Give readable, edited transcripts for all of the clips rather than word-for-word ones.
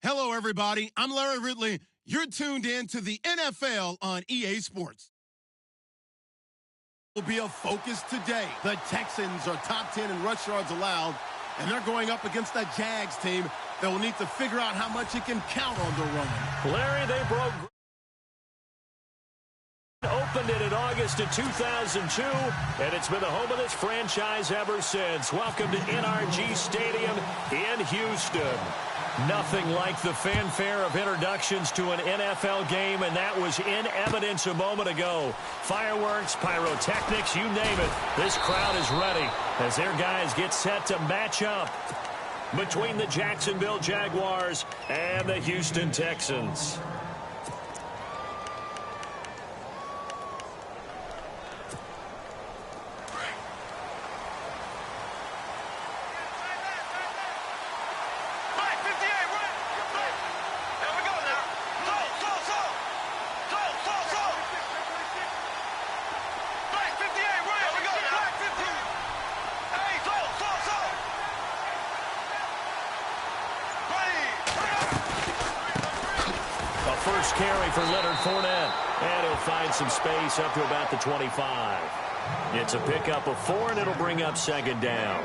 Hello, everybody. I'm Larry Ridley. You're tuned in to the NFL on EA Sports. Will be a focus today. The Texans are top 10 in rush yards allowed, and they're going up against that Jags team that will need to figure out how much it can count on the run. Larry, they broke. Opened it in August of 2002, and it's been the home of this franchise ever since. Welcome to NRG Stadium in Houston. Nothing like the fanfare of introductions to an NFL game, and that was in evidence a moment ago. Fireworks, pyrotechnics, you name it. This crowd is ready as their guys get set to match up between the Jacksonville Jaguars and the Houston Texans. First carry for Leonard Fournette, and he'll find some space up to about the 25. It's a pickup of 4, and it'll bring up second down.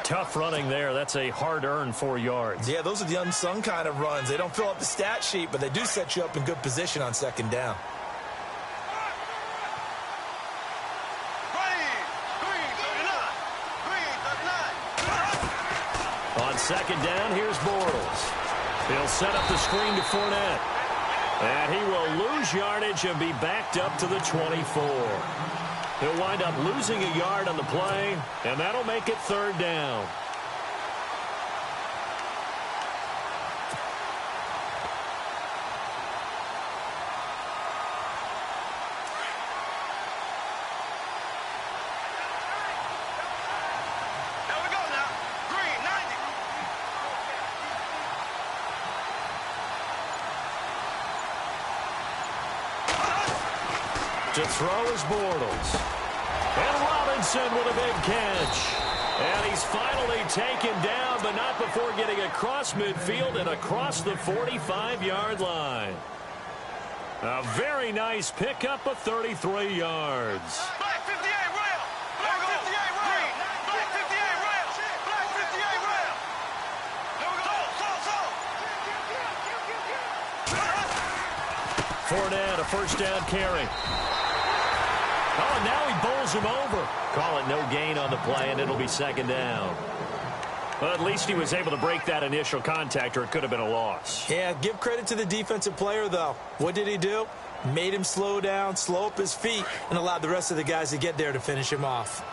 Tough running there. That's a hard-earned 4 yards. Yeah, those are the unsung kind of runs. They don't fill up the stat sheet, but they do set you up in good position on second down. On second down, here's Bortles. He'll set up the screen to Fournette. And he will lose yardage and be backed up to the 24. He'll wind up losing a yard on the play, and that'll make it third down. To throw is Bortles. And Robinson with a big catch. And he's finally taken down, but not before getting across midfield and across the 45-yard line. A very nice pickup of 33 yards. Black 58 rail. Black 58 rail. Black 58 rail. Black 58 rail. Here we go. Fournette, a first down carry. Oh, and now he bowls him over. Call it no gain on the play, and it'll be second down. Well, at least he was able to break that initial contact, or it could have been a loss. Yeah, give credit to the defensive player, though. What did he do? Made him slow down, slow up his feet, and allowed the rest of the guys to get there to finish him off.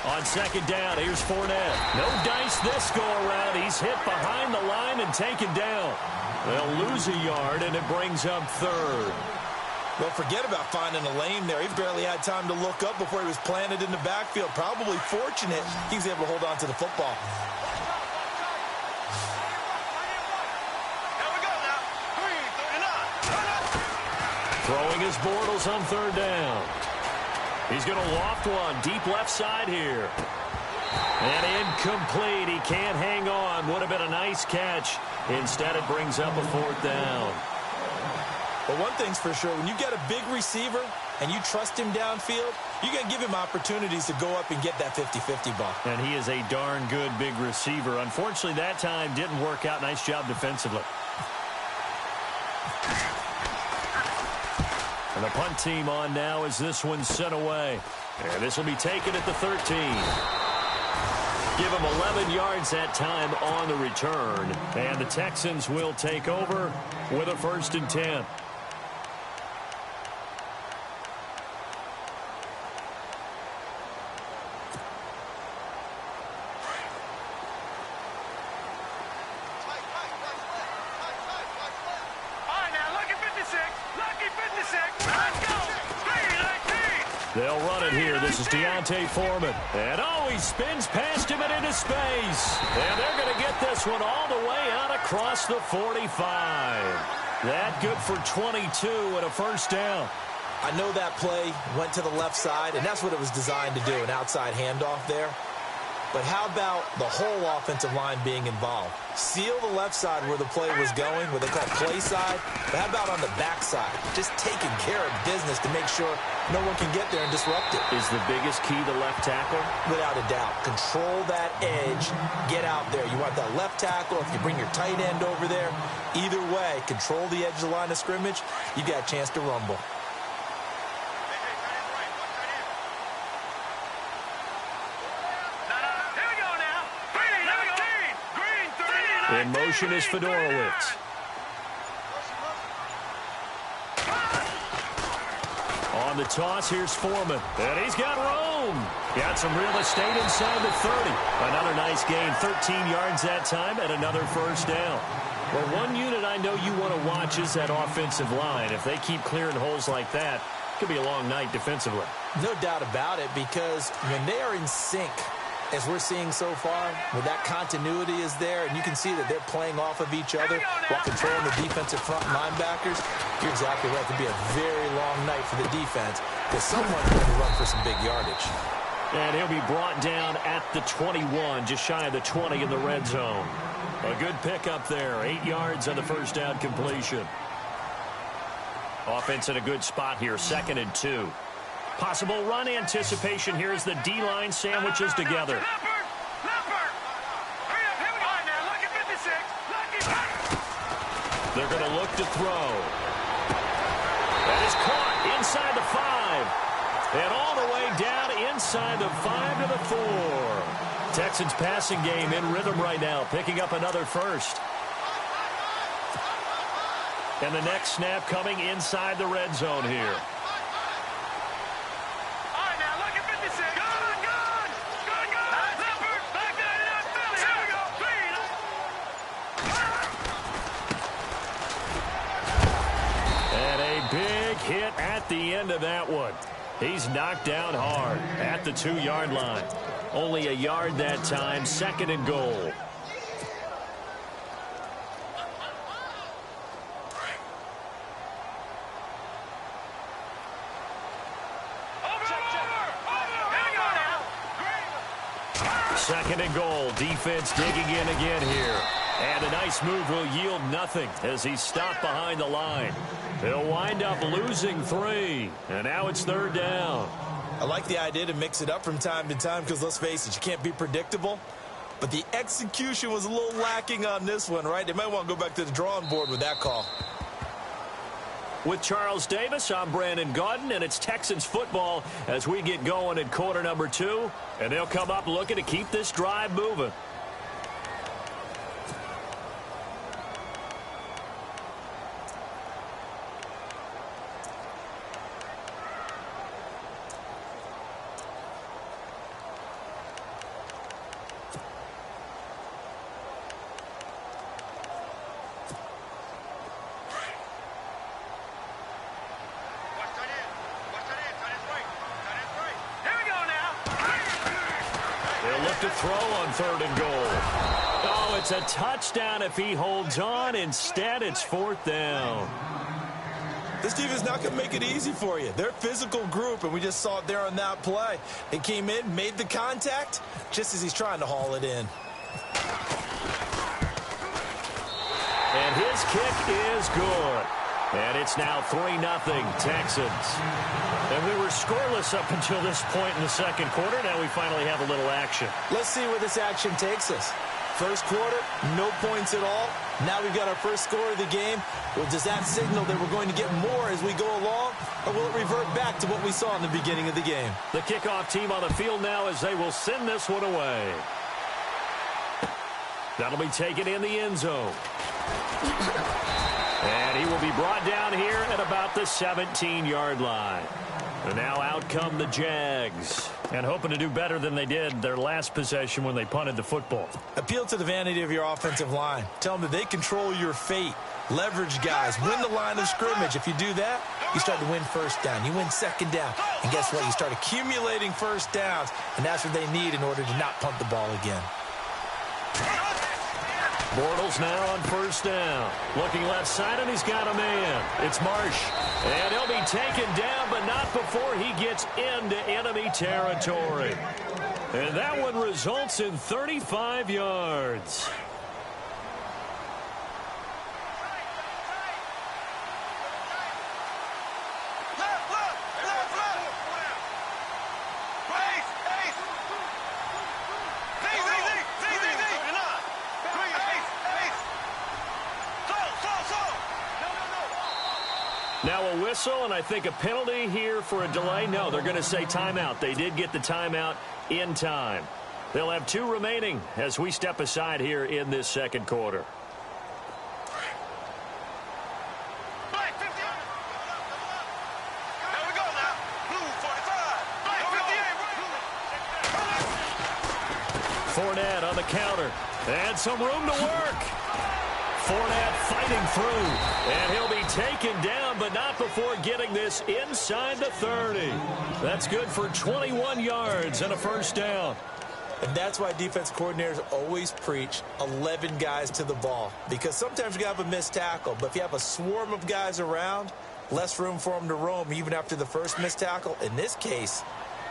On second down, here's Fournette. No dice this go-around. He's hit behind the line and taken down. They'll lose a yard, and it brings up third. Well, forget about finding a lane there. He barely had time to look up before he was planted in the backfield. Probably fortunate he was able to hold on to the football. Throwing his Bortles on third down. He's going to loft one deep left side here. And incomplete. He can't hang on. Would have been a nice catch. Instead, it brings up a fourth down. But one thing's for sure, when you get a big receiver and you trust him downfield, you're going to give him opportunities to go up and get that 50-50 ball. And he is a darn good big receiver. Unfortunately, that time didn't work out. Nice job defensively. And the punt team on now as this one's sent away. And this will be taken at the 13. Give him 11 yards that time on the return. And the Texans will take over with a 1st and 10. They'll run it here. This is Deontay Foreman. And, oh, he spins past him and into space. And they're going to get this one all the way out across the 45. That good for 22 and a first down. I know that play went to the left side, and that's what it was designed to do, an outside handoff there. But how about the whole offensive line being involved? Seal the left side where the play was going, what they call play side. But how about on the back side? Just taking care of business to make sure no one can get there and disrupt it. Is the biggest key the left tackle? Without a doubt. Control that edge. Get out there. You want that left tackle. If you bring your tight end over there, either way, control the edge of the line of scrimmage, you got a chance to rumble. In motion is Fedorowicz. On the toss, here's Foreman. And he's got room. Got some real estate inside the 30. Another nice gain, 13 yards that time, and another first down. Well, one unit I know you want to watch is that offensive line. If they keep clearing holes like that, it could be a long night defensively. No doubt about it, because when they are in sync, as we're seeing so far, where that continuity is there, and you can see that they're playing off of each other while controlling the defensive front linebackers, you're exactly right. It could be a very long night for the defense because someone's going to run for some big yardage. And he'll be brought down at the 21, just shy of the 20 in the red zone. A good pickup there, 8 yards on the first down completion. Offense in a good spot here, 2nd and 2. Possible run anticipation here as the D-line sandwiches together. They're going to look to throw. That is caught inside the 5. And all the way down inside the 5 to the 4. Texans passing game in rhythm right now, picking up another first. And the next snap coming inside the red zone here. Hit at the end of that one. He's knocked down hard at the 2-yard line. Only a yard that time, 2nd and goal. Second and goal. Defense digging in again here. And a nice move will yield nothing as he's stopped behind the line. He'll wind up losing 3. And now it's 3rd down. I like the idea to mix it up from time to time because, let's face it, you can't be predictable. But the execution was a little lacking on this one, right? They might want to go back to the drawing board with that call. With Charles Davis, I'm Brandon Gaudin, and it's Texans football as we get going in quarter number 2. And they'll come up looking to keep this drive moving. To throw on 3rd and goal. Oh, it's a touchdown if he holds on. Instead, it's 4th down. This team is not going to make it easy for you. They're a physical group, and we just saw it there on that play. They came in, made the contact, just as he's trying to haul it in. And his kick is good. And it's now 3-0 Texans. And we were scoreless up until this point in the second quarter. Now we finally have a little action. Let's see where this action takes us. First quarter, no points at all. Now we've got our first score of the game. Well, does that signal that we're going to get more as we go along? Or will it revert back to what we saw in the beginning of the game? The kickoff team on the field now as they will send this one away. That'll be taken in the end zone. And he will be brought down here at about the 17-yard line. And now out come the Jags. And hoping to do better than they did their last possession when they punted the football. Appeal to the vanity of your offensive line. Tell them that they control your fate. Leverage guys. Win the line of scrimmage. If you do that, you start to win first down. You win second down. And guess what? You start accumulating first downs. And that's what they need in order to not punt the ball again. Bortles now on first down. Looking left side, and he's got a man. It's Marsh. And he'll be taken down, but not before he gets into enemy territory. And that one results in 35 yards. Now a whistle, and I think a penalty here for a delay. No, they're going to say timeout. They did get the timeout in time. They'll have 2 remaining as we step aside here in this second quarter. Fournette on the counter. And some room to work. Fournette fighting through. And he'll be taken down, but not before getting this inside the 30. That's good for 21 yards and a first down. And that's why defense coordinators always preach 11 guys to the ball. Because sometimes you have a missed tackle, but if you have a swarm of guys around, less room for them to roam even after the first missed tackle. In this case,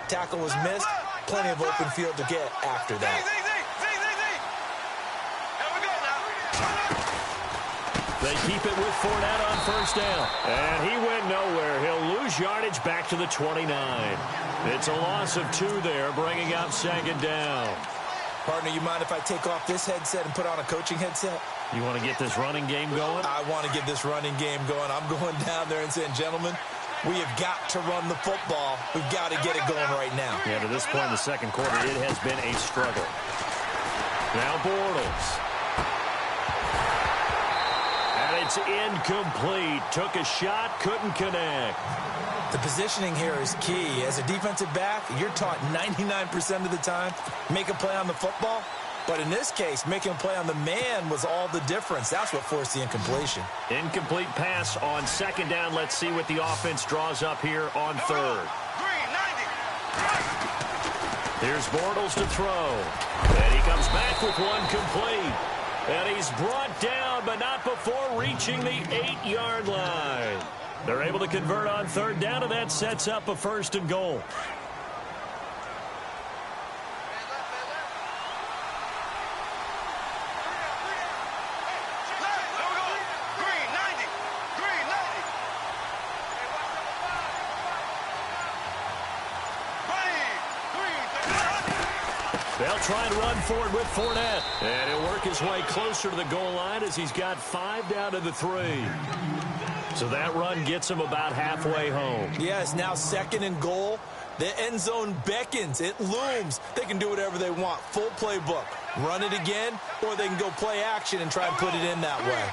tackle was missed, plenty of open field to get after that. They keep it with Fournette on first down. And he went nowhere. He'll lose yardage back to the 29. It's a loss of 2 there, bringing up second down. Partner, you mind if I take off this headset and put on a coaching headset? You want to get this running game going? I want to get this running game going. I'm going down there and saying, gentlemen, we have got to run the football. We've got to get it going right now. Yeah, to this point in the second quarter, it has been a struggle. Now Bortles. It's incomplete. Took a shot, couldn't connect. The positioning here is key. As a defensive back, you're taught 99% of the time, make a play on the football. But in this case, making a play on the man was all the difference. That's what forced the incompletion. Incomplete pass on second down. Let's see what the offense draws up here on third. Here's Bortles to throw. And he comes back with one complete. And he's brought down, but not before reaching the 8-yard line. They're able to convert on third down, and that sets up a first and goal. They'll try and run forward with Fournette. And he'll work his way closer to the goal line as he's got 5 down to the 3. So that run gets him about halfway home. Yes, now second and goal. The end zone beckons. It looms. They can do whatever they want. Full playbook. Run it again, or they can go play action and try and put it in that way.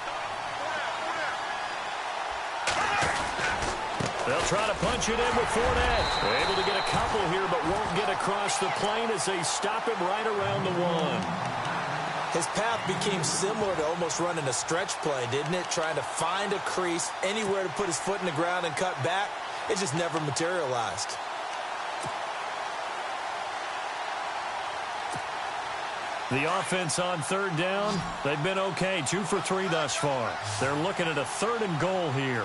They'll try to punch it in with Fournette. They're able to get a couple here, but won't get across the plane as they stop him right around the 1. His path became similar to almost running a stretch play, didn't it? Trying to find a crease, anywhere to put his foot in the ground and cut back. It just never materialized. The offense on third down, they've been okay. 2 for 3 thus far. They're looking at a 3rd and goal here.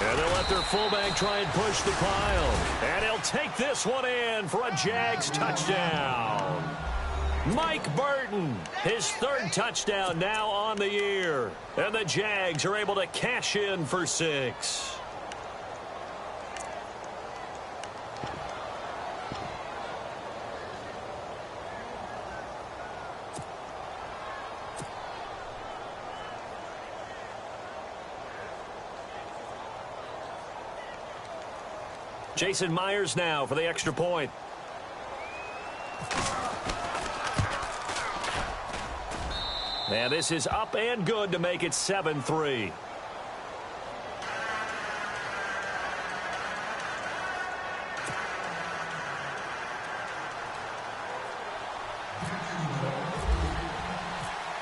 And they'll let their fullback try and push the pile. And he'll take this one in for a Jags touchdown. Mike Burton, his 3rd touchdown now on the year. And the Jags are able to cash in for 6. Jason Myers now for the extra point. And this is up and good to make it 7-3.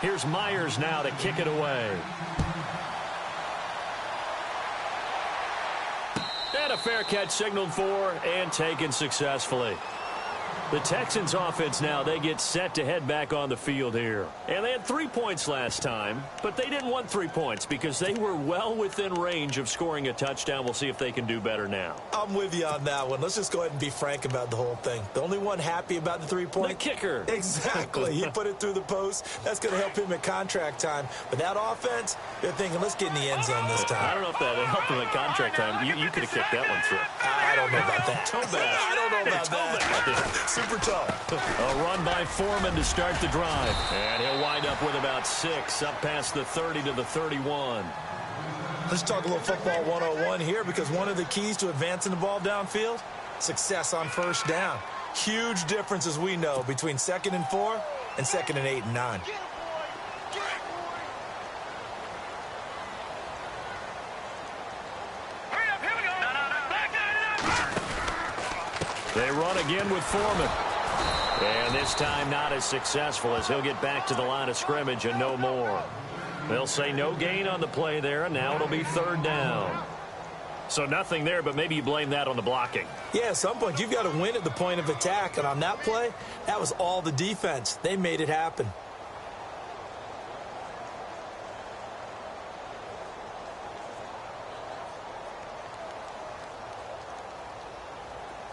Here's Myers now to kick it away. And a fair catch signaled for and taken successfully. The Texans offense now, they get set to head back on the field here. And they had 3 points last time, but they didn't want 3 points because they were well within range of scoring a touchdown. We'll see if they can do better now. I'm with you on that one. Let's just go ahead and be frank about the whole thing. The only one happy about the 3-point? The kicker. Exactly. He put it through the post. That's going to help him at contract time. But that offense, they're thinking, let's get in the end zone this time. I don't know if that helped him at contract time. You could have kicked that one through. I don't know about that. I don't know about that. Super tough. A run by Foreman to start the drive. And he'll wind up with about 6 up past the 30 to the 31. Let's talk a little football 101 here, because one of the keys to advancing the ball downfield, success on first down. Huge difference, as we know, between 2nd and 4 and 2nd and 8 and 9. They run again with Foreman. And this time not as successful, as he'll get back to the line of scrimmage and no more. They'll say no gain on the play there, and now it'll be 3rd down. So nothing there, but maybe you blame that on the blocking. Yeah, at some point you've got to win at the point of attack, and on that play, that was all the defense. They made it happen.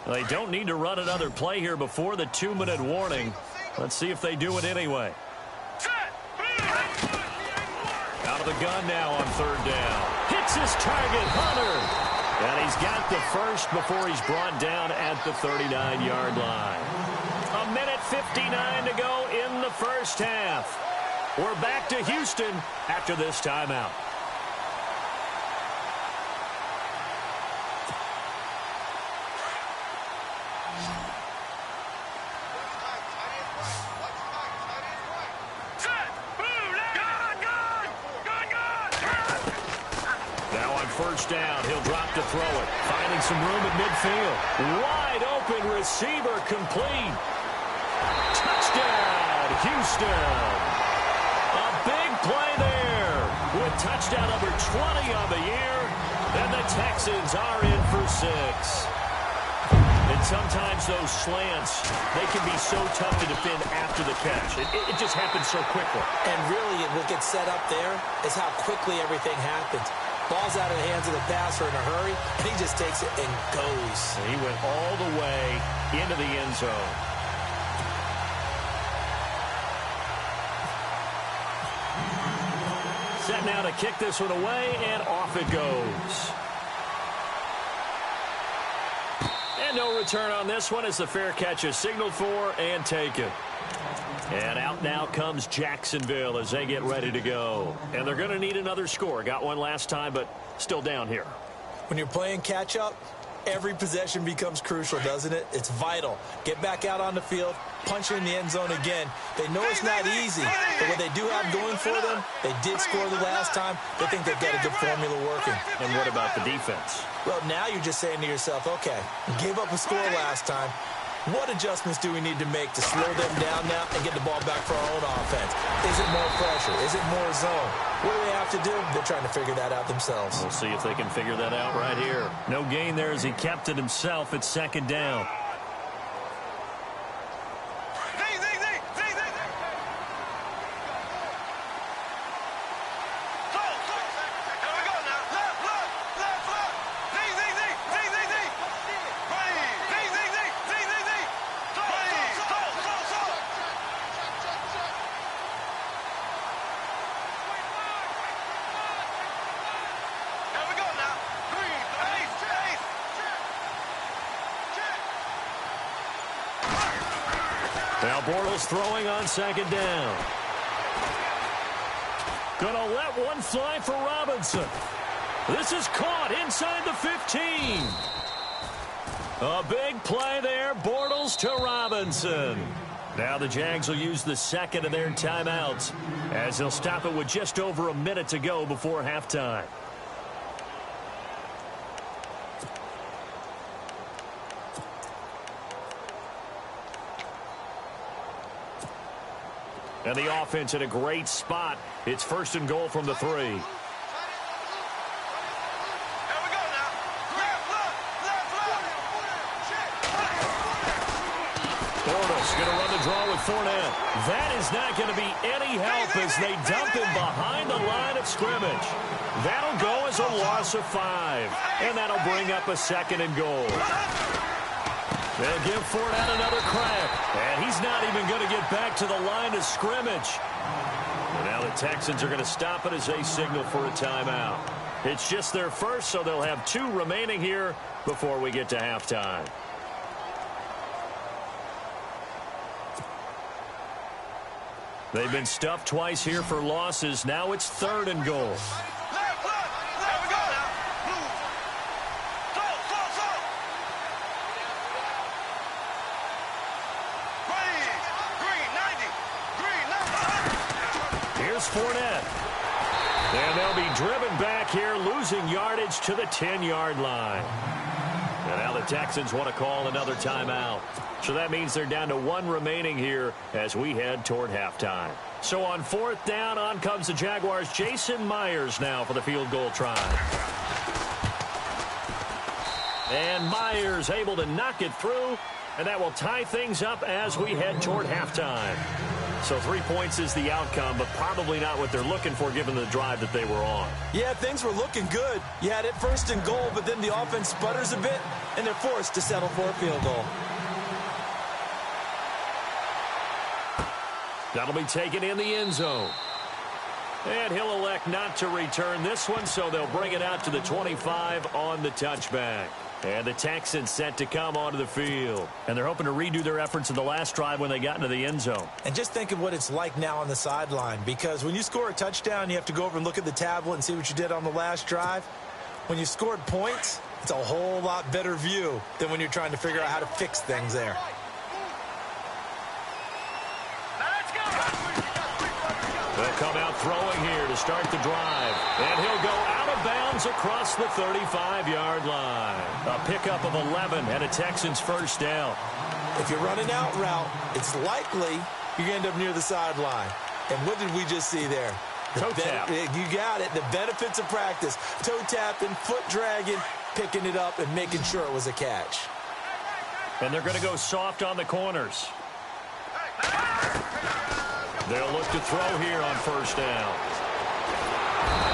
They don't need to run another play here before the 2-minute warning. Let's see if they do it anyway. Out of the gun now on 3rd down. Hits his target, Hunter. And he's got the first before he's brought down at the 39-yard line. 1:59 to go in the first half. We're back to Houston after this timeout. Down. He'll drop to throw it. Finding some room at midfield. Wide open receiver complete. Touchdown, Houston. A big play there with touchdown number 20 on the year. And the Texans are in for 6. And sometimes those slants, they can be so tough to defend after the catch. It just happens so quickly. And really, what gets set up there is how quickly everything happens. Ball's out of the hands of the passer in a hurry, and he just takes it and goes. He went all the way into the end zone. Set now to kick this one away, and off it goes. And no return on this one as the fair catch is signaled for and taken. And out now comes Jacksonville as they get ready to go. And they're going to need another score. Got one last time, but still down here. When you're playing catch-up, every possession becomes crucial, doesn't it? It's vital. Get back out on the field, punch it in the end zone again. They know it's not easy, but what they do have going for them, they did score the last time. They think they've got a good formula working. And what about the defense? Well, now you're just saying to yourself, okay, gave up a score last time. What adjustments do we need to make to slow them down now and get the ball back for our own offense? Is it more pressure? Is it more zone? What do they have to do? They're trying to figure that out themselves. We'll see if they can figure that out right here. No gain there as he kept it himself at 2nd down. Now Bortles throwing on 2nd down. Gonna let one fly for Robinson. This is caught inside the 15. A big play there, Bortles to Robinson. Now the Jags will use the second of their timeouts as they'll stop it with just over a minute to go before halftime. And the offense in a great spot. It's 1st and goal from the 3. draw with Fournette. That is not going to be any help as they dump him behind the line of scrimmage. That'll go as a loss of 5. And that'll bring up a 2nd and goal. They'll give Fournette another crack. And he's not even going to get back to the line of scrimmage. And now the Texans are going to stop it as they signal for a timeout. It's just their first, so they'll have 2 remaining here before we get to halftime. They've been stuffed twice here for losses. Now it's 3rd and goal. Here's Fournette. And they'll be driven back here, losing yardage to the 10-yard line. And now the Texans want to call another timeout. So that means they're down to 1 remaining here as we head toward halftime. So on 4th down, on comes the Jaguars' Jason Myers now for the field goal try. And Myers able to knock it through, and that will tie things up as we head toward halftime. So 3 points is the outcome, but probably not what they're looking for given the drive that they were on. Yeah, things were looking good. You had it 1st and goal, but then the offense sputters a bit, and they're forced to settle for a field goal. That'll be taken in the end zone. And he'll elect not to return this one, so they'll bring it out to the 25 on the touchback. And the Texans set to come onto the field. And they're hoping to redo their efforts in the last drive when they got into the end zone. And just think of what it's like now on the sideline, because when you score a touchdown, you have to go over and look at the tablet and see what you did on the last drive. When you scored points, it's a whole lot better view than when you're trying to figure out how to fix things there. They'll come out throwing here to start the drive. And he'll go out of bounds across the 35-yard line. A pickup of 11 and a Texans first down. If you're running out route, it's likely you're going to end up near the sideline. And what did we just see there? Toe tap. You got it. The benefits of practice. Toe tapping, foot dragging, picking it up, and making sure it was a catch. And they're going to go soft on the corners. They'll look to throw here on first down.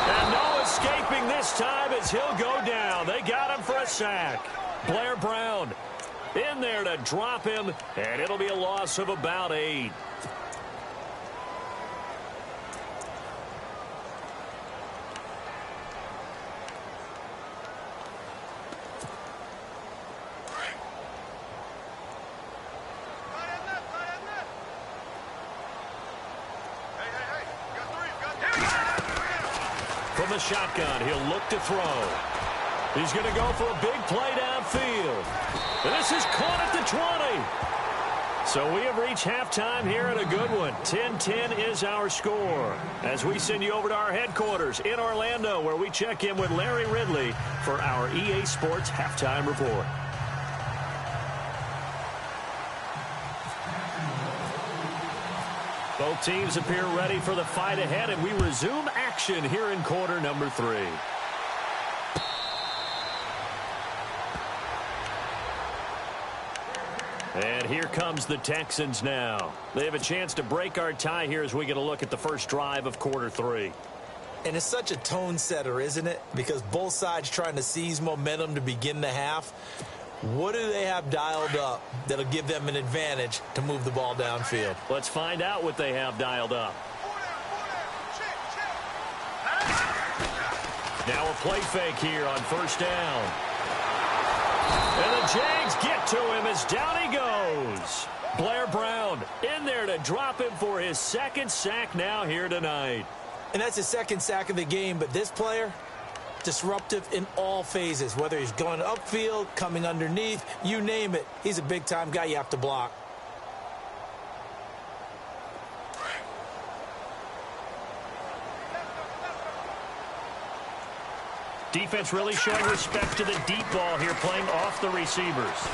And no escaping this time as he'll go down. They got him for a sack. Blair Brown in there to drop him, and it'll be a loss of about 8. From the shotgun, he'll look to throw. He's going to go for a big play downfield. This is caught at the 20. So we have reached halftime here at a good one. 10-10 is our score. As we send you over to our headquarters in Orlando, where we check in with Larry Ridley for our EA Sports Halftime Report. Both teams appear ready for the fight ahead, and we resume action here in quarter number 3. And here comes the Texans now. They have a chance to break our tie here as we get a look at the first drive of quarter 3. And it's such a tone setter, isn't it? Because both sides trying to seize momentum to begin the half. What do they have dialed up that'll give them an advantage to move the ball downfield? Let's find out what they have dialed up. Now a play fake here on first down. And the Jags get to him as down he goes. Blair Brown in there to drop him for his 2nd sack now here tonight. And that's his 2nd sack of the game, but this player, disruptive in all phases, whether he's going upfield, coming underneath, you name it. He's a big-time guy you have to block. Defense really showing respect to the deep ball here, playing off the receivers.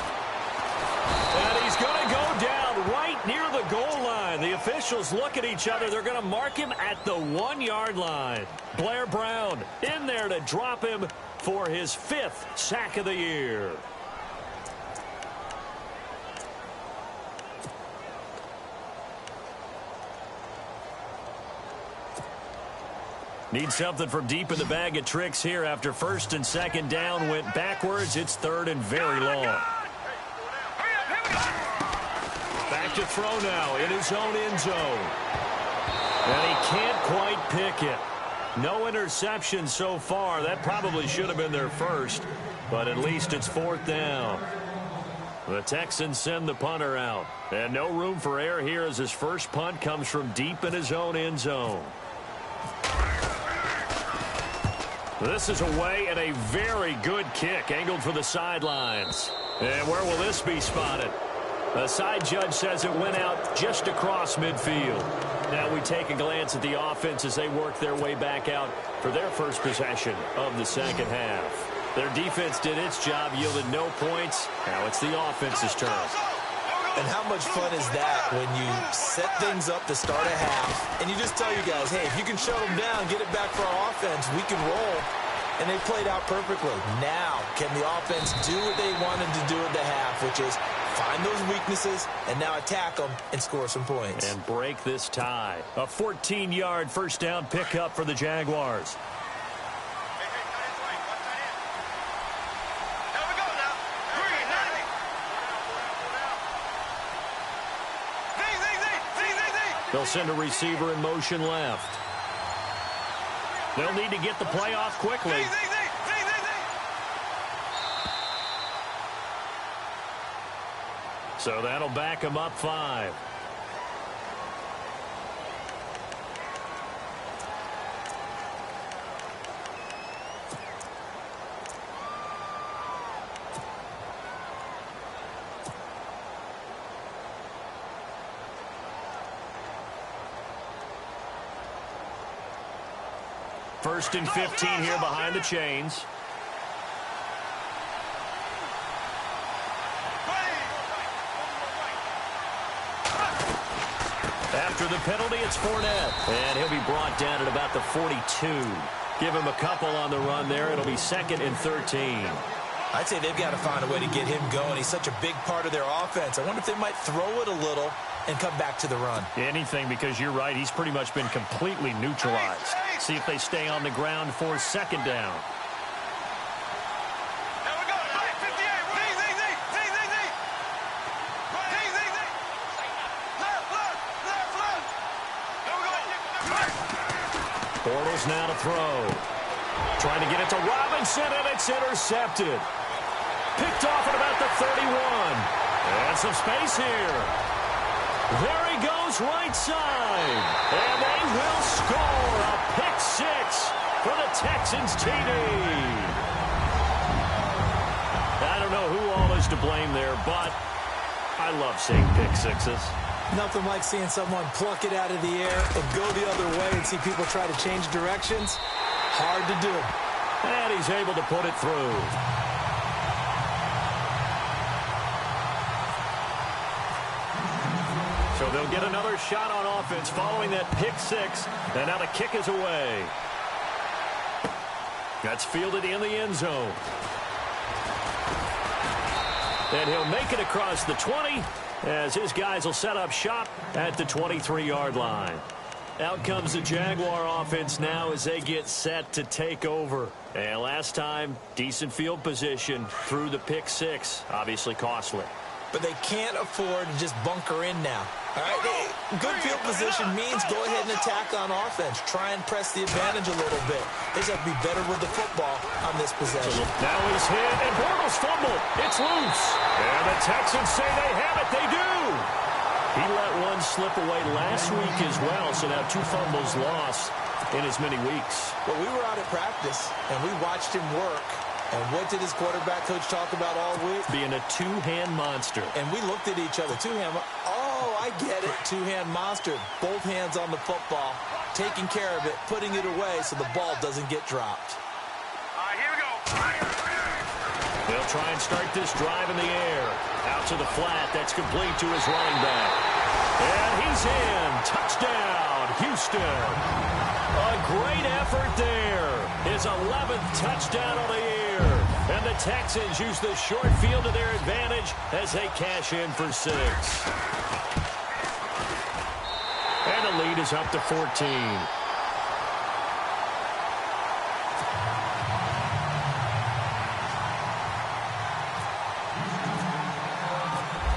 And he's going to go down right near the goal line. The officials look at each other. They're going to mark him at the 1-yard line. Blair Brown in there to drop him for his 5th sack of the year. Need something from deep in the bag of tricks here after first and second down went backwards. It's third and very long. Back to throw now in his own end zone. And he can't quite pick it. No interception so far. That probably should have been their first, but at least it's fourth down. The Texans send the punter out. And no room for error here as his first punt comes from deep in his own end zone. This is away and a very good kick angled for the sidelines. And where will this be spotted? The side judge says it went out just across midfield. Now we take a glance at the offense as they work their way back out for their first possession of the second half. Their defense did its job, yielded no points. Now it's the offense's turn. And how much fun is that when you set things up to start a half, and you just tell you guys, hey, if you can shut them down, get it back for our offense, we can roll. And they played out perfectly. Now, can the offense do what they wanted to do at the half, which is find those weaknesses and now attack them and score some points. And break this tie. A 14-yard first down pickup for the Jaguars. They'll send a receiver in motion left. They'll need to get the play off quickly. So that'll back him up 5. First and 15 here behind the chains. After the penalty, it's Fournette. And he'll be brought down at about the 42. Give him a couple on the run there. It'll be second and 13. I'd say they've got to find a way to get him going. He's such a big part of their offense. I wonder if they might throw it a little and come back to the run. Anything, because you're right. He's pretty much been completely neutralized. See if they stay on the ground for second down. Bortles now to throw. Trying to get it to Robinson, and it's intercepted. Picked off at about the 31. And some space here. There he goes, right side. And they will score a pick 6 for the Texans TD. I don't know who all is to blame there, but I love seeing pick sixes. Nothing like seeing someone pluck it out of the air and go the other way and see people try to change directions. Hard to do. And he's able to put it through. So they'll get another shot on offense following that pick 6. And now the kick is away. That's fielded in the end zone. And he'll make it across the 20 as his guys will set up shop at the 23-yard line. Out comes the Jaguar offense now as they get set to take over. And last time, decent field position through the pick 6. Obviously costly. But they can't afford to just bunker in now. All right, good field position means go ahead and attack on offense. Try and press the advantage a little bit. They just have to be better with the football on this possession. Now he's hit, and Bortles fumble. It's loose. And the Texans say they have it. They do. He let one slip away last week as well, so now 2 fumbles lost in as many weeks. Well, we were out at practice, and we watched him work. And what did his quarterback coach talk about all week? Being a 2-hand monster. And we looked at each other. 2-hand. Oh, I get it. 2-hand monster. Both hands on the football, taking care of it, putting it away so the ball doesn't get dropped. All right, here we go. They'll try and start this drive in the air. Out to the flat. That's complete to his running back. And he's in. Touchdown, Houston. A great effort there. His 11th touchdown of the year. And the Texans use the short field to their advantage as they cash in for 6. And the lead is up to 14.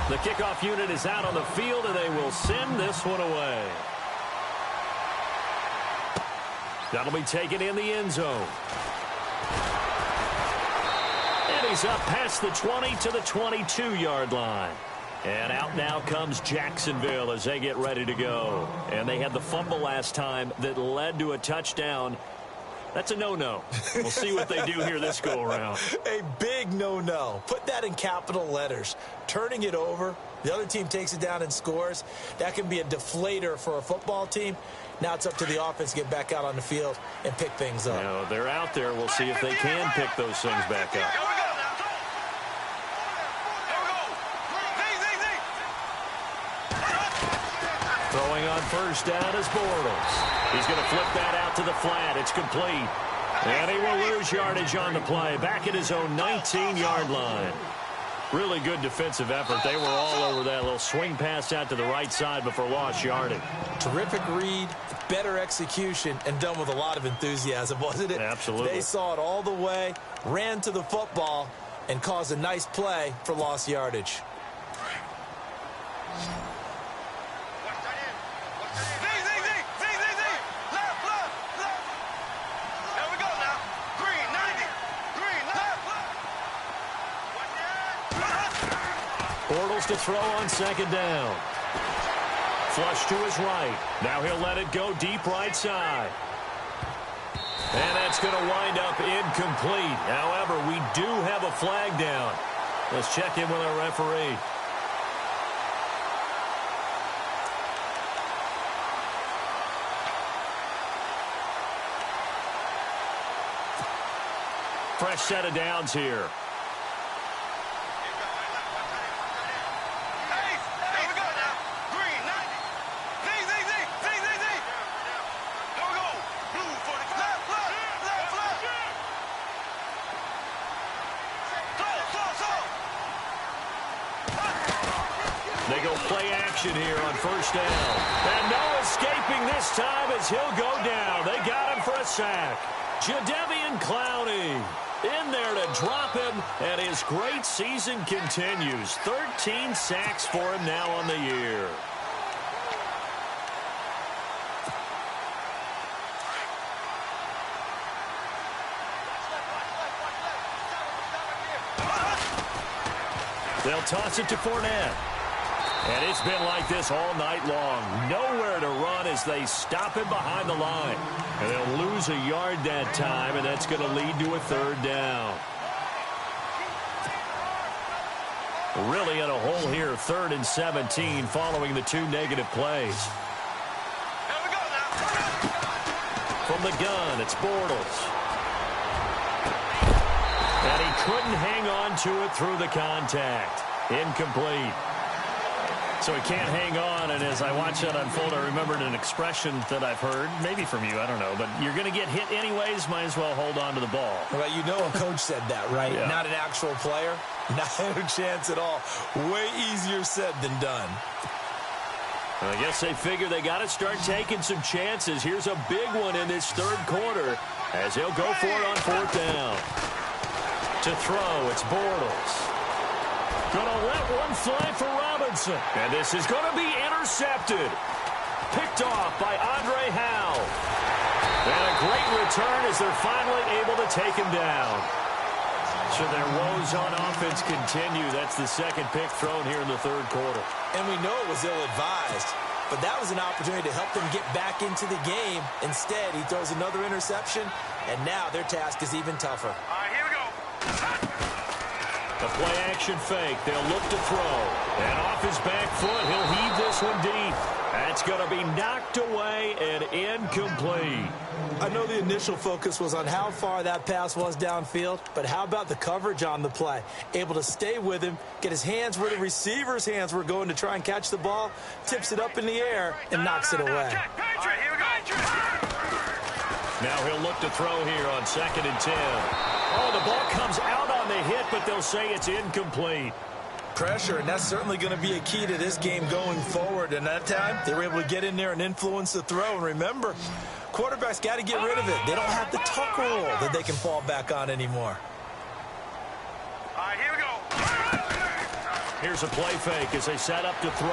The kickoff unit is out on the field, and they will send this one away. That'll be taken in the end zone. And he's up past the 20 to the 22-yard line. And out now comes Jacksonville as they get ready to go. And they had the fumble last time that led to a touchdown. That's a no-no. We'll see what they do here this go-around. A big no-no. Put that in capital letters. Turning it over, the other team takes it down and scores. That can be a deflator for a football team. Now it's up to the offense to get back out on the field and pick things up. You know, they're out there. We'll see if they can pick those things back up. Throwing on first down is Bortles. He's going to flip that out to the flat. It's complete. And he will lose yardage on the play. Back at his own 19-yard line. Really good defensive effort. They were all over that little swing pass out to the right side before lost yardage. Terrific read, better execution, and done with a lot of enthusiasm, wasn't it? Absolutely. They saw it all the way, ran to the football, and caused a nice play for lost yardage. Bortles to throw on second down. Flush to his right. Now he'll let it go deep right side. And that's going to wind up incomplete. However, we do have a flag down. Let's check in with our referee. Fresh set of downs here. They go play action here on first down. And no escaping this time as he'll go down. They got him for a sack. Jadeveon Clowney in there to drop him, and his great season continues. 13 sacks for him now on the year. They'll toss it to Fournette. And it's been like this all night long. Nowhere to run as they stop him behind the line. And they'll lose a yard that time, and that's going to lead to a third down. Really in a hole here, 3rd and 17, following the 2 negative plays. From the gun, it's Bortles. And he couldn't hang on to it through the contact. Incomplete. So he can't hang on, and as I watch that unfold, I remembered an expression that I've heard, maybe from you, I don't know, but you're going to get hit anyways, might as well hold on to the ball. Well, you know a coach said that, right? Yeah. Not an actual player. Not a chance at all. Way easier said than done. I guess they figure they got to start taking some chances. Here's a big one in this 3rd quarter as he'll go for it on 4th down. To throw, it's Bortles. Going to let one fly for Robinson. And this is going to be intercepted. Picked off by Andre Howe. And a great return as they're finally able to take him down. So their woes on offense continue. That's the 2nd pick thrown here in the 3rd quarter. And we know it was ill-advised, but that was an opportunity to help them get back into the game. Instead, he throws another interception, and now their task is even tougher. All right, here we go. A play-action fake. They'll look to throw. And off his back foot, he'll heave this one deep. That's going to be knocked away and incomplete. I know the initial focus was on how far that pass was downfield, but how about the coverage on the play? Able to stay with him, get his hands where the receiver's hands were going to try and catch the ball, tips it up in the air, and knocks it away. Patriot, here we go. Now he'll look to throw here on 2nd and 10. Oh, the ball comes out on the hit, but they'll say it's incomplete. Pressure, and that's certainly going to be a key to this game going forward. And that time, they were able to get in there and influence the throw. And remember, Quarterbacks got to get rid of it. They don't have the tuck rule that they can fall back on anymore. All right, here we go. Here's a play fake as they set up to throw.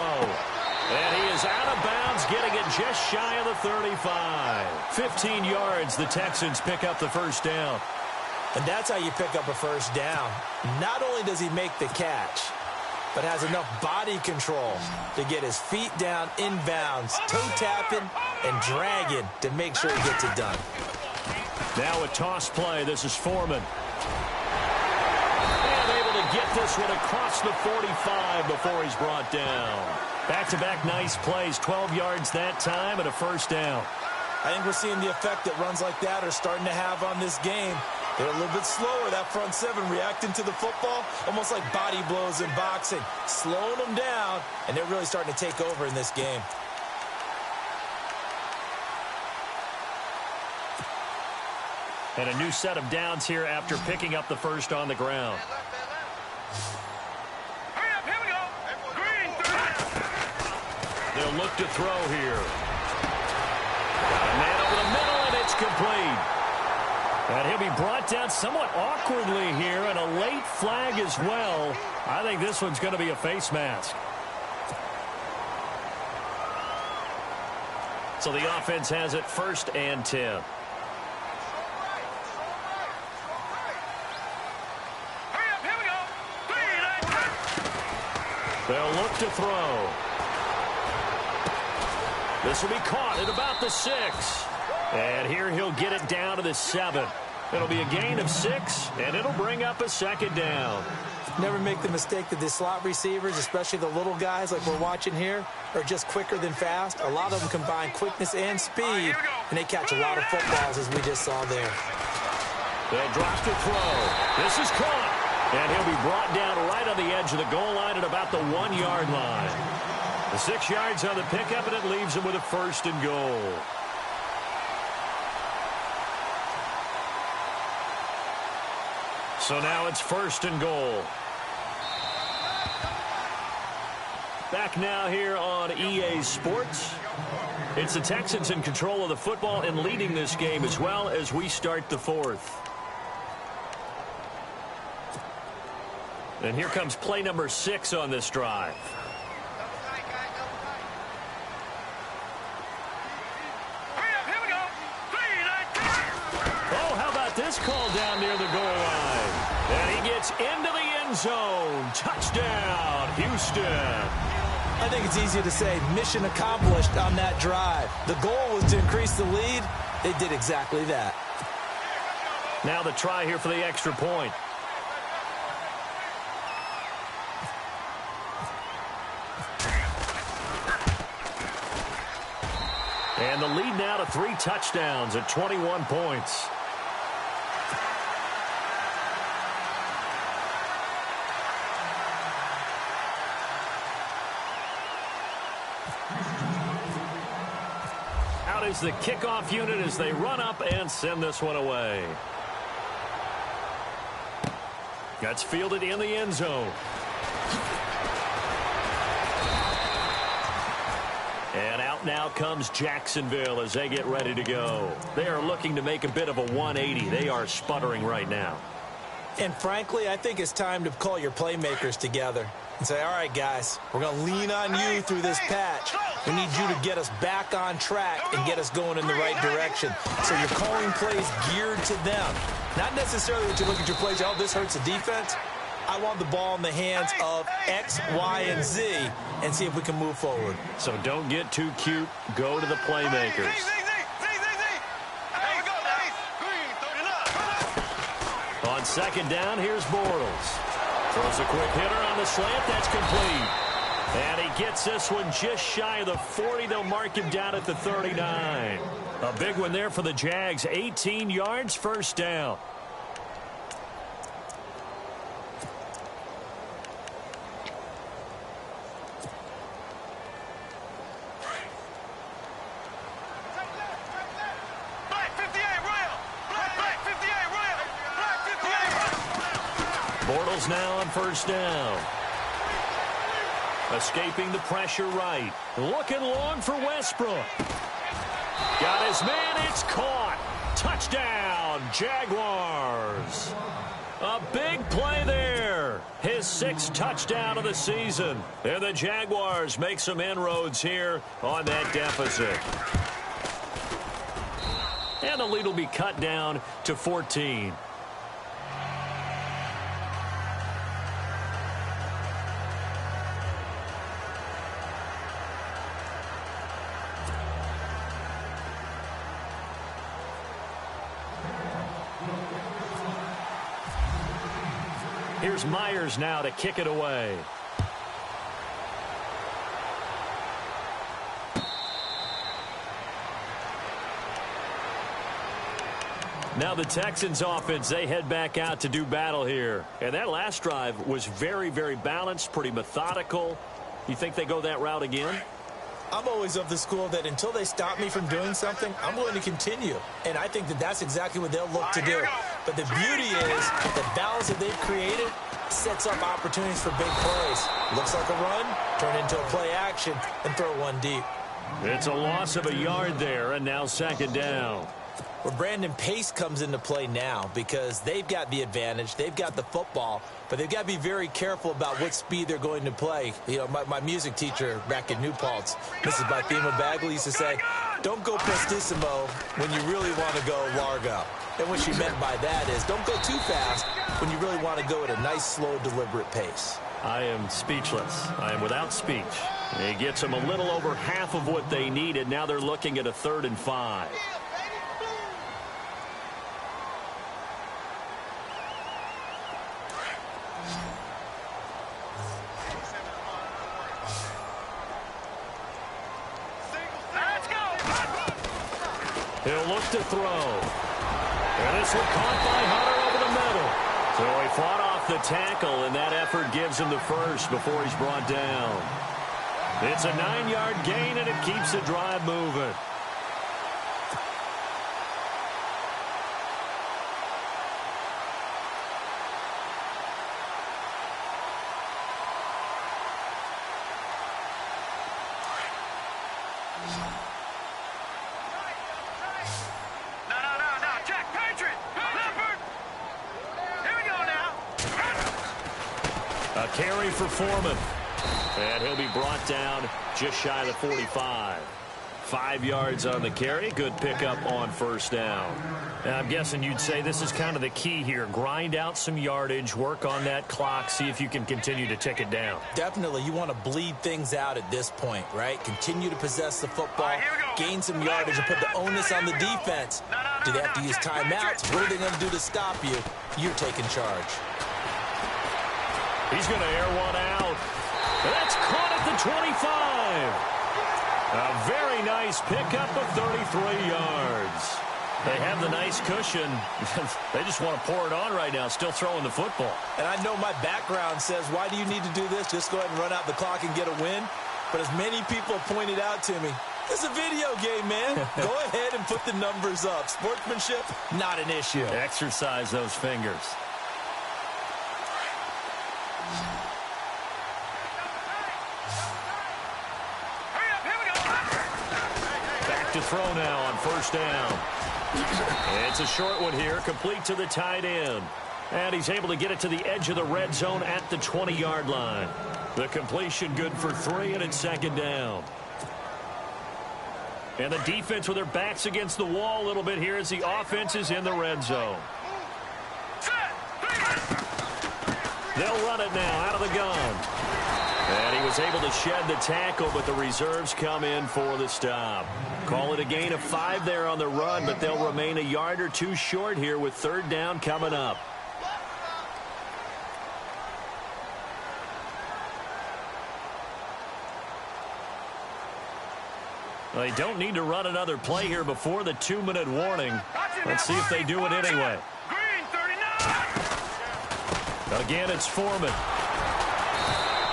And he is out of bounds, getting it just shy of the 35. 15 yards, the Texans pick up the first down. And that's how you pick up a first down. Not only does he make the catch, but has enough body control to get his feet down inbounds, toe tapping and dragging to make sure he gets it done. Now a toss play. This is Foreman. And able to get this one across the 45 before he's brought down. Back-to-back nice plays, 12 yards that time and a first down. I think we're seeing the effect that runs like that are starting to have on this game. They're a little bit slower, that front seven, reacting to the football, almost like body blows in boxing, slowing them down, and they're really starting to take over in this game. And a new set of downs here after picking up the first on the ground. Hurry up, here we go. Green, They'll look to throw here. Got a man over the middle, and it's complete. And he'll be brought down somewhat awkwardly here, and a late flag as well. I think this one's going to be a face mask. So the offense has it 1st and 10. hurry up, here we go. Green, They'll look to throw. This will be caught at about the 6. And here he'll get it down to the 7. It'll be a gain of 6, and it'll bring up a second down. Never make the mistake that the slot receivers, especially the little guys like we're watching here, are just quicker than fast. A lot of them combine quickness and speed, and they catch a lot of footballs, as we just saw there. They'll drop to throw. This is caught. And he'll be brought down right on the edge of the goal line at about the 1-yard line. The 6 yards on the pickup, and it leaves him with a 1st and goal. So now it's 1st and goal. Back now here on EA Sports. It's the Texans in control of the football and leading this game as well as we start the 4th. And here comes play number 6 on this drive. hurry up, here we go. Green, Oh, how about this call down near the goal line? And he gets into the end zone. Touchdown, Houston. I think it's easy to say mission accomplished on that drive. The goal was to increase the lead. They did exactly that. Now the try here for the extra point. And the lead now to 3 touchdowns at 21 points. Out is the kickoff unit as they run up and send this one away. That's fielded in the end zone. And out now comes Jacksonville as they get ready to go. They are looking to make a bit of a 180. They are sputtering right now. And frankly, I think it's time to call your playmakers together and say, all right, guys, we're going to lean on you through this patch. We need you to get us back on track and get us going in the right direction. So you're calling plays geared to them. Not necessarily that you look at your plays, oh, this hurts the defense. I want the ball in the hands of X, Y, and Z and see if we can move forward. So don't get too cute. Go to the playmakers. On 2nd down, here's Bortles. Throws a quick hitter on the slant. That's complete. And he gets this one just shy of the 40. They'll mark him down at the 39. A big one there for the Jags. 18 yards, 1st down. Bortles now on 1st down. Escaping the pressure right. Looking long for Westbrook. Got his man. It's caught. Touchdown, Jaguars. A big play there. His 6th touchdown of the season. And the Jaguars make some inroads here on that deficit. And the lead will be cut down to 14. Here's Myers now to kick it away. Now the Texans offense, they head back out to do battle here. And that last drive was very, very balanced, pretty methodical. You think they go that route again? I'm always of the school that until they stop me from doing something, I'm going to continue. And I think that that's exactly what they'll look to do. But the beauty is the balance that they've created sets up opportunities for big plays. Looks like a run, turn into a play action, and throw one deep. It's a loss of a yard there, and now 2nd down. Where Brandon Pace comes into play now because they've got the advantage, they've got the football, but they've got to be very careful about what speed they're going to play. You know, my music teacher back in New Paltz, Mrs. Bythema Bagley, used to say, don't go prestissimo when you really want to go largo. And what she meant by that is don't go too fast when you really want to go at a nice, slow, deliberate pace. I am speechless. I am without speech. It gets them a little over half of what they needed. Now they're looking at a 3rd and 5. He'll look to throw. And this one caught by Hunter over the middle. So he fought off the tackle, and that effort gives him the first before he's brought down. It's a 9-yard gain, and it keeps the drive moving. Carry for Foreman. And he'll be brought down just shy of the 45. 5 yards on the carry. Good pickup on 1st down. And I'm guessing you'd say this is kind of the key here. Grind out some yardage, work on that clock, see if you can continue to tick it down. Definitely. You want to bleed things out at this point, right? Continue to possess the football, gain some yardage, and put the onus on the defense. Do they have to use timeouts? What are they going to do to stop you? You're taking charge. He's going to air one out. That's caught at the 25. A very nice pickup of 33 yards. They have the nice cushion. They just want to pour it on right now, still throwing the football. And I know my background says, why do you need to do this? Just go ahead and run out the clock and get a win. But as many people pointed out to me, it's a video game, man. Go ahead and put the numbers up. Sportsmanship, not an issue. Exercise those fingers. To throw now on 1st down. It's a short one here, complete to the tight end. And he's able to get it to the edge of the red zone at the 20-yard line. The completion good for 3, and it's 2nd down. And the defense with their backs against the wall a little bit here as the offense is in the red zone. They'll run it now out of the gun. And he was able to shed the tackle, but the reserves come in for the stop. Call it a gain of 5 there on the run, but they'll remain a yard or 2 short here with 3rd down coming up. They don't need to run another play here before the 2-minute warning. Let's see if they do it anyway. Again, it's Foreman.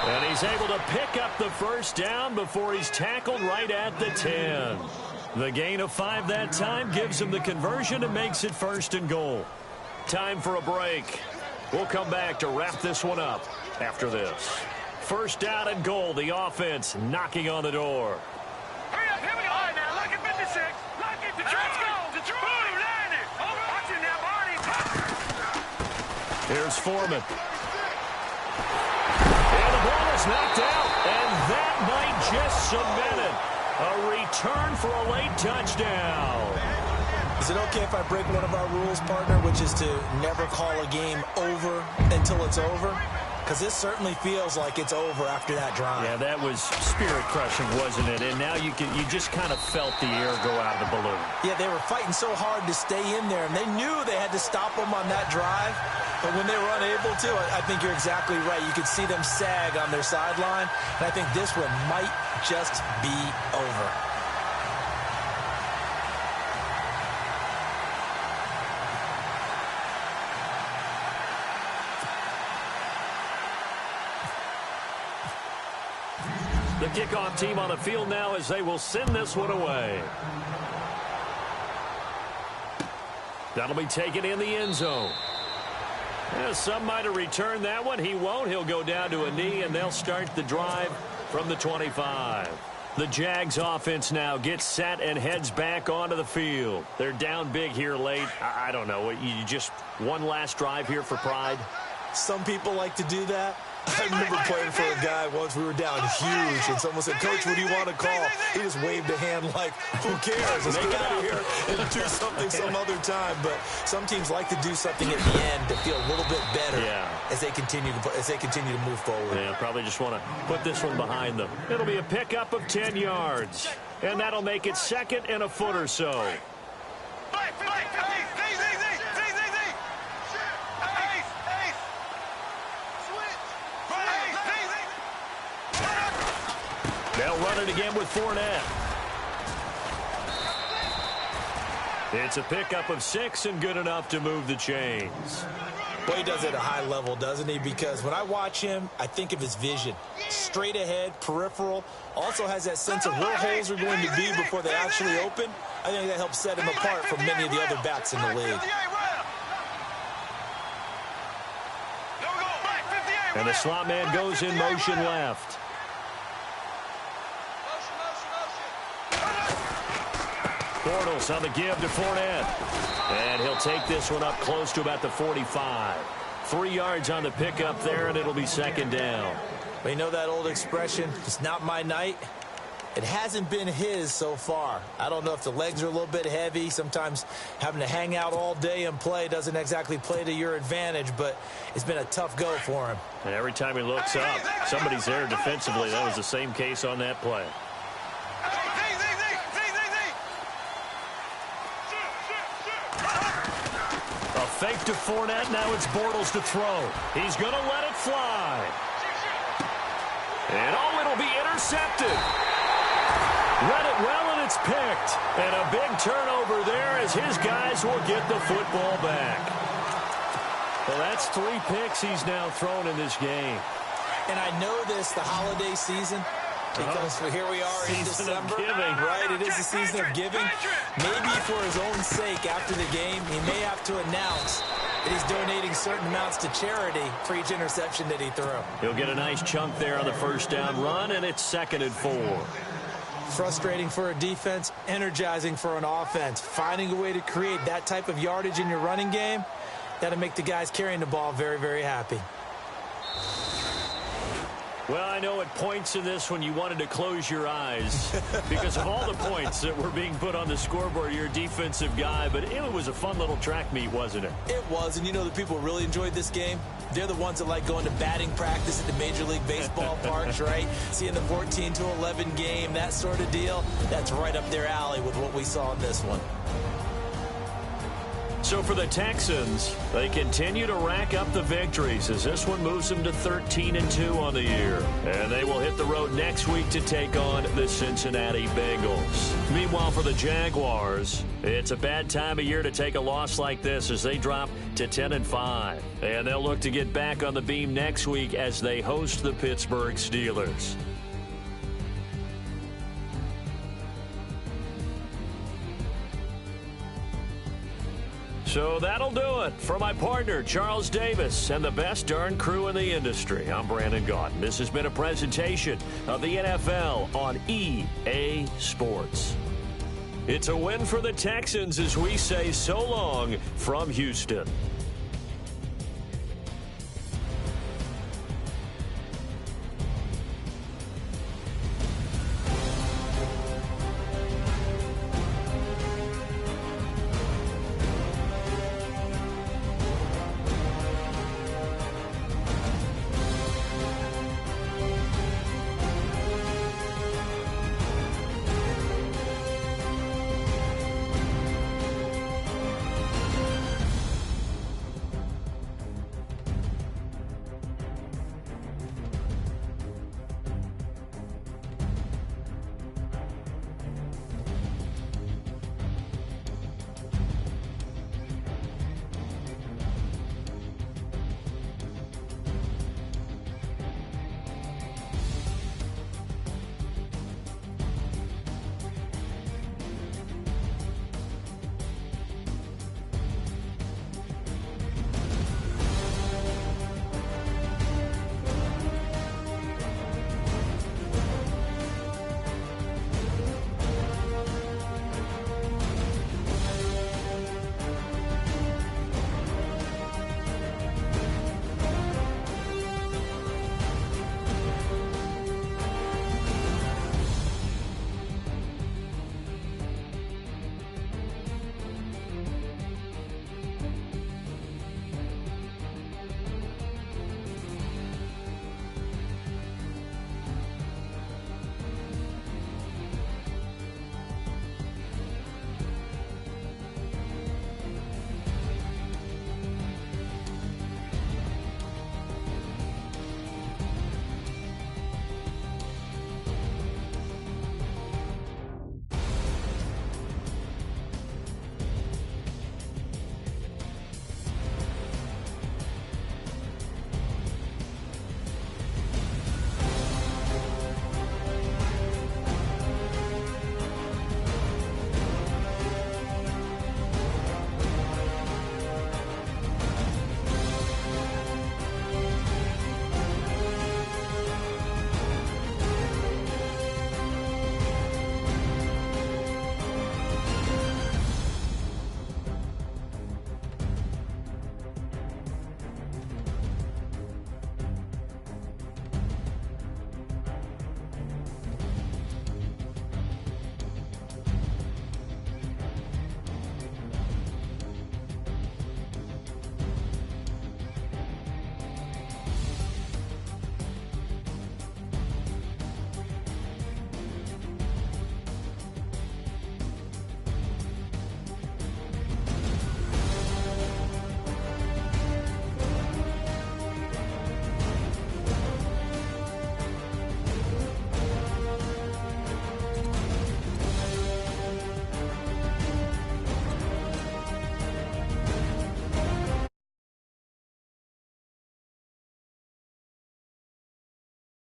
And he's able to pick up the 1st down before he's tackled right at the 10. The gain of 5 that time gives him the conversion and makes it 1st and goal. Time for a break. We'll come back to wrap this one up after this. 1st down and goal. The offense knocking on the door. Hurry up, here we go. All right, now, look at 56. Look Here's Foreman. And the ball is knocked out, and that might just cement it. A return for a late touchdown. Is it okay if I break one of our rules, partner, which is to never call a game over until it's over? Because this certainly feels like it's over after that drive. Yeah, that was spirit-crushing, wasn't it? And now you just kind of felt the air go out of the balloon. Yeah, they were fighting so hard to stay in there, and they knew they had to stop them on that drive. But when they were unable to, I think you're exactly right. You could see them sag on their sideline, and I think this one might just be over. The kickoff team on the field now as they will send this one away. That'll be taken in the end zone. Yeah, some might have returned that one. He won't. He'll go down to a knee, and they'll start the drive from the 25. The Jags offense now gets set and heads back onto the field. They're down big here late. I don't know. You just one last drive here for pride? Some people like to do that. I remember playing for a guy once. We were down huge, and someone said, "Coach, what do you want to call?" He just waved a hand like, "Who cares? Let's get out of here and do something some other time." But some teams like to do something at the end to feel a little bit better as they continue to move forward. Yeah, probably just want to put this one behind them. It'll be a pickup of 10 yards, and that'll make it second and a foot or so. They'll run it again with Fournette. It's a pickup of 6 and good enough to move the chains. Well, he does it at a high level, doesn't he? Because when I watch him, I think of his vision. Straight ahead, peripheral. Also has that sense of where holes are going to be before they actually open. I think that helps set him apart from many of the other backs in the league. And the slot man goes in motion left. Bortles on the give to Fournette. And he'll take this one up close to about the 45. 3 yards on the pickup there, and it'll be second down. But you know that old expression, it's not my night? It hasn't been his so far. I don't know if the legs are a little bit heavy. Sometimes having to hang out all day and play doesn't exactly play to your advantage, but it's been a tough go for him. And every time he looks up, somebody's there defensively. That was the same case on that play. Fake to Fournette. Now it's Bortles to throw. He's going to let it fly. And it'll be intercepted. Read it well, and it's picked. And a big turnover there as his guys will get the football back. Well, that's 3 picks he's now thrown in this game. And I know this, the holiday season, because here we are in December, right? It is the season of giving. Maybe for his own sake, after the game, he may have to announce that he's donating certain amounts to charity for each interception that he threw. He'll get a nice chunk there on the first down run, and it's 2nd and 4. Frustrating for a defense, energizing for an offense. Finding a way to create that type of yardage in your running game, that'll make the guys carrying the ball very, very happy. Well, I know at points in this when you wanted to close your eyes because of all the points that were being put on the scoreboard. You're a defensive guy, but it was a fun little track meet, wasn't it? It was, and you know the people who really enjoyed this game? They're the ones that like going to batting practice at the Major League Baseball parks, right? Seeing the 14-11 game, that sort of deal. That's right up their alley with what we saw in this one. So for the Texans, they continue to rack up the victories as this one moves them to 13-2 on the year. And they will hit the road next week to take on the Cincinnati Bengals. Meanwhile, for the Jaguars, it's a bad time of year to take a loss like this as they drop to 10-5. And they'll look to get back on the beam next week as they host the Pittsburgh Steelers. So that'll do it. For my partner, Charles Davis, and the best darn crew in the industry, I'm Brandon Gaudin. This has been a presentation of the NFL on EA Sports. It's a win for the Texans as we say so long from Houston.